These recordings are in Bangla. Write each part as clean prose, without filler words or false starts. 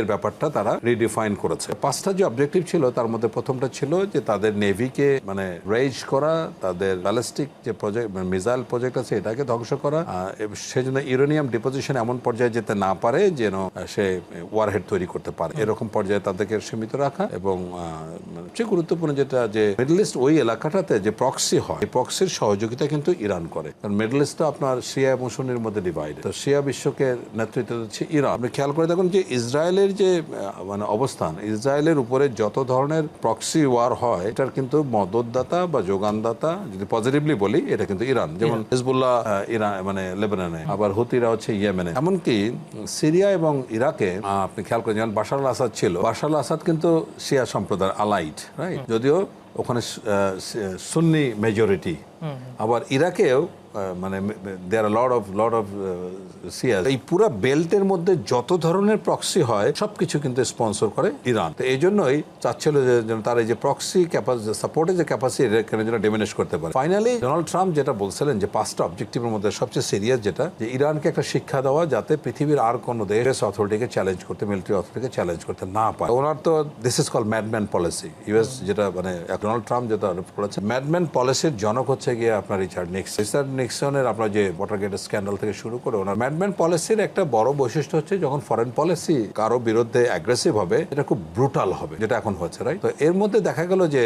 এর ব্যাপারটা তারা রিডিফাইন করেছে। 5টা যে অবজেক্টিভ ছিল তার মধ্যে প্রথমটা ছিল যে তাদের নেভিকে মানে রেজ করা, তাদের ব্যালিস্টিক যে প্রজেক্ট মিসাইল প্রজেক্ট আছে এটাকে ধ্বংস করা, সেজন্য ইউরেনিয়াম ডিপোজিশন এমন পর্যায়ে যেতে না পারে যেন সে ওয়ারহেড তৈরি করতে পারে, এরকম পর্যায়ে তাদেরকে সীমিত রাখা। এবং সবচেয়ে গুরুত্বপূর্ণ যেটা যে মিডল ইস্ট ওই এলাকাটাতে যে প্রক্সি হয়, এই প্রক্সির সহযোগিতা কিন্তু ইরান করে। কারণ মিডল ইস্টটা আপনার শিয়া এবং সুন্নির মধ্যে ডিভাইড। তো শিয়া বিশ্বকে নেতৃত্ব দিচ্ছে ইরান। আপনি খেয়াল করে দেখুন যে ইসরায়েলের যে মানে অবস্থান, ইসরায়েলের উপরে যত ধরনের প্রক্সি ওয়ার হয় এটার কিন্তু মদতদাতা বা যোগানদাতা, যদি পজিটিভলি বলি, এটা কিন্তু ইরান। যেমন হিজবুল্লাহ ইরান মানে লেবাননে, আবার হুতিরা হচ্ছে ইয়েমেনে, এমনকি সিরিয়া এবং ইরাকে আপনি খেয়াল করেন যেমন বাশার আল আসাদ ছিল, বাশার আল আসাদ কিন্তু শিয়া সম্প্রদায়ের আলাইট, রাইট, যদিও ওখানে সুন্নি মেজরিটি। আবার ইরাকেও মানে দেয়ার লট অফ সিয়া। এই পুরো বেল্টের মধ্যে যত ধরনের প্রক্সি হয় সবকিছু কিন্তু স্পন্সর করে ইরান। তো এই জন্যই চাচ্ছিল যে তার এই যে প্রক্সি ক্যাপাসিটি, সাপোর্টের যে ক্যাপাসিটি, এখানে যেন ডিমিনিশ করতে পারে। ফাইনালি ডোনাল্ড ট্রাম্প যেটা বলছিলেন যে 5টা অবজেক্টিভের মধ্যে সবচেয়ে সিরিয়াস যেটা, যে ইরানকে একটা শিক্ষা দেওয়া যাতে পৃথিবীর আর কোনো দেশ অথরিটিকে চ্যালেঞ্জ করতে, মিলিটারি অথরিটিকে চ্যালেঞ্জ করতে না পারে। ওনার তো this is call madman policy. US যেটা মানে ডোনাল্ড ট্রাম্প যেটা আরোপ করেছে, ম্যাডম্যান পলিসির জনক হচ্ছে গিয়ে আপনার রিচার্ড নিক্সনের আপনার যে ওয়াটারগেট স্ক্যান্ডাল থেকে শুরু করে ওনার ম্যাডম্যান পলিসির একটা বড় বৈশিষ্ট্য হচ্ছে যখন ফরেন পলিসি কারো বিরুদ্ধে অ্যাগ্রেসিভ হবে, এটা খুব ব্রুটাল হবে, যেটা এখন হচ্ছে, রাইট। তো এর মধ্যে দেখা গেল যে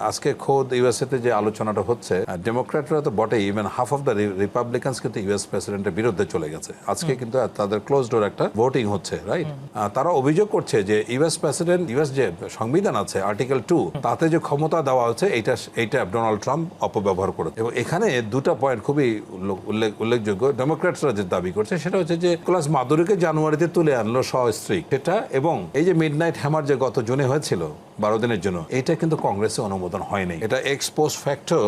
আজকে খোদ ইউএসএ তে যে আলোচনাটা হচ্ছে, ডেমোক্র্যাটরা তো বটেই, ইভেন হাফ অফ দ্য রিপাবলিকানস কিন্তু ইউএস প্রেসিডেন্টের বিরুদ্ধে চলে গেছে। আজকে কিন্তু তাদের ক্লোজ ডোর একটা ভোটিং হচ্ছে, রাইট। তারা অভিযোগ করছে যে ইউএস প্রেসিডেন্ট, ইউএস যে সংবিধান আছে আর্টিকেল 2, তাতে যে ক্ষমতা দেওয়া হচ্ছে এইটা ডোনাল্ড ট্রাম্প অপব্যবহার করেছে। এবং এখানে দুটা পয়েন্ট খুবই উল্লেখযোগ্য। ডেমোক্র্যাটসরা যে দাবি করছে সেটা হচ্ছে যে ক্লাস মাদুরিকে জানুয়ারিতে তুলে আনলো সস্ত্রী সেটা, এবং এই যে মিডনাইট হ্যামার যে গত জুনে হয়েছিল 12 দিনের জন্য, এটা কিন্তু কংগ্রেসে অনুমোদন হয়নি। এটা এক্স পোস্ট ফ্যাক্টর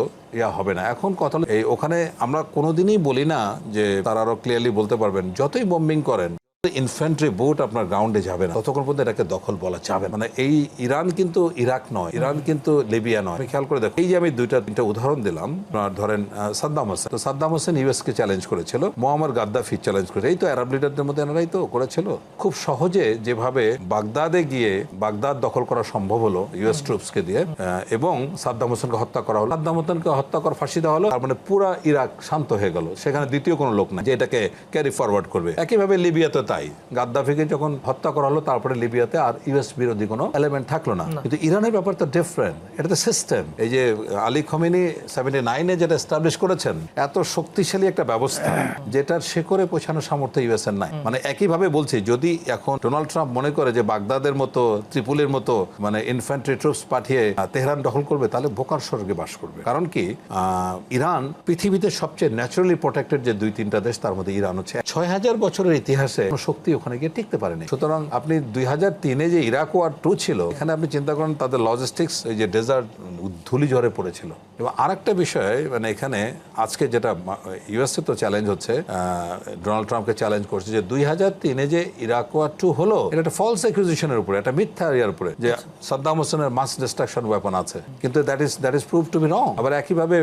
হবে না। এখন কথা হলো এই ওখানে আমরা কোনোদিনই বলি না যে তারা আরো ক্লিয়ারলি বলতে পারবেন যতই বম্বিং করেন, ইনফ্যান্ট্রি বুট আপনার গ্রাউন্ডে যাবে না ততক্ষণ পর্যন্ত এটাকে দখল বলা যাবে। মানে এই ইরান কিন্তু ইরাক নয়, ইরান কিন্তু লিবিয়া নয়। খেয়াল করে দেখো, এই যে আমি তিনটা উদাহরণ দিলাম, ধরেন সাদ্দাম হোসেন, তো সাদ্দাম হোসেন ইউএস কে চ্যালেঞ্জ করেছিল, মোয়াম্মর গাদ্দাফি চ্যালেঞ্জ করেছে, এই তো আরব লিডারদের মধ্যে এনারাই তো করেছিল। খুব সহজে যেভাবে বাগদাদে গিয়ে বাগদাদ দখল করা সম্ভব হলো ইউএস ট্রুপসকে দিয়ে, এবং সাদ্দাম হোসেনকে হত্যা করা হলো, সাদ্দাম হোসেনকে হত্যা করা, ফাঁসি দেওয়া হলো, তার মানে পুরা ইরাক শান্ত হয়ে গেল, সেখানে দ্বিতীয় কোনো লোক না যে এটাকে ক্যারি ফরওয়ার্ড করবে। একইভাবে লিবিয়াতে তাই, গাদ্দাফিকে যখন হত্যা করা হলো তারপরে লিবিয়াতে আর ইউএস বিরোধী কোনো এলিমেন্ট থাকলো না। কিন্তু ইরানের ব্যাপারটা ডিফারেন্ট, এটা তো সিস্টেম। এই যে আলী খমেনি 79-এ যেটা এস্টাবলিশ করেছেন, এত শক্তিশালী একটা ব্যবস্থা যেটার শেকড়ে পৌঁছানোর সামর্থ্য ইউএস এর নাই। মানে একইভাবে বলছি, যদি এখন ডোনাল্ড ট্রাম্প মনে করে যে বাগদাদের মতো, ত্রিপুলির মতো মানে ইনফ্যান্ট্রি ট্রুপস পাঠিয়ে তেহরান দখল করবে, তাহলে বোকার স্বর্গে বাস করবে। কারণ কি, ইরান পৃথিবীতে সবচেয়ে ন্যাচারালি প্রোটেক্টেড যে 2-3টা দেশ, তার মধ্যে ইরান হচ্ছে। 6000 বছরের ইতিহাসে শক্তি ওখানে গিয়ে টিকতে পারেনি। সুতরাং আপনি 2003-এ যে ইরাক ওয়ার 2 ছিল, এখানে আপনি চিন্তা করেন তাদের লজিস্টিক্স, এই যে ডেজার্ট ধুলি ঝড়ে পড়েছিল। এবং আরেকটা বিষয়, মানে এখানে আজকে যেটা ইউএসএ তো চ্যালেঞ্জ হচ্ছে, ডোনাল্ড ট্রাম্পকে চ্যালেঞ্জ করছে যে 2003-এ যে ইরাক ওয়ার 2 হলো, এটা একটা ফলস অ্যাকুজিশনের উপরে, একটা মিথ্যা ইয়ার উপরে, যে সাদ্দাম হোসেনের মাস ডিস্ট্রাকশন ওয়েপন আছে, কিন্তু that is prove to be wrong. আবার একইভাবে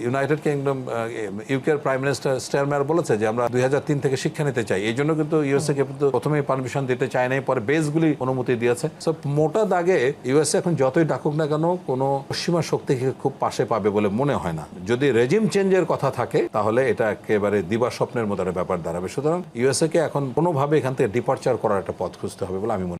ইউনাইটেড কিংডম, ইউকের প্রাইম মিনিস্টার স্টারমার বলেছে যে আমরা 2003 থেকে শিক্ষা নিতে চাই। এই জন্য কিন্তু ইউএসএ কে প্রথমে পারমিশন দিতে চায় নাই, পরে বেসগুলি অনুমতি দিয়েছে। সো মোটা দাগে ইউএসএ এখন যতই ডাকুক না কেন, কোনো পশ্চিমা শক্তিকে খুব পাশে পাবে বলে মনে হয় না। যদি রেজিম চেঞ্জের কথা থাকে তাহলে এটা একেবারে দিবা স্বপ্নের মতো একটা ব্যাপার দাঁড়াবে। সুতরাং ইউএসএ কে এখন কোনোভাবে এখান থেকে ডিপার্চার করার একটা পথ খুঁজতে হবে বলে আমি মনে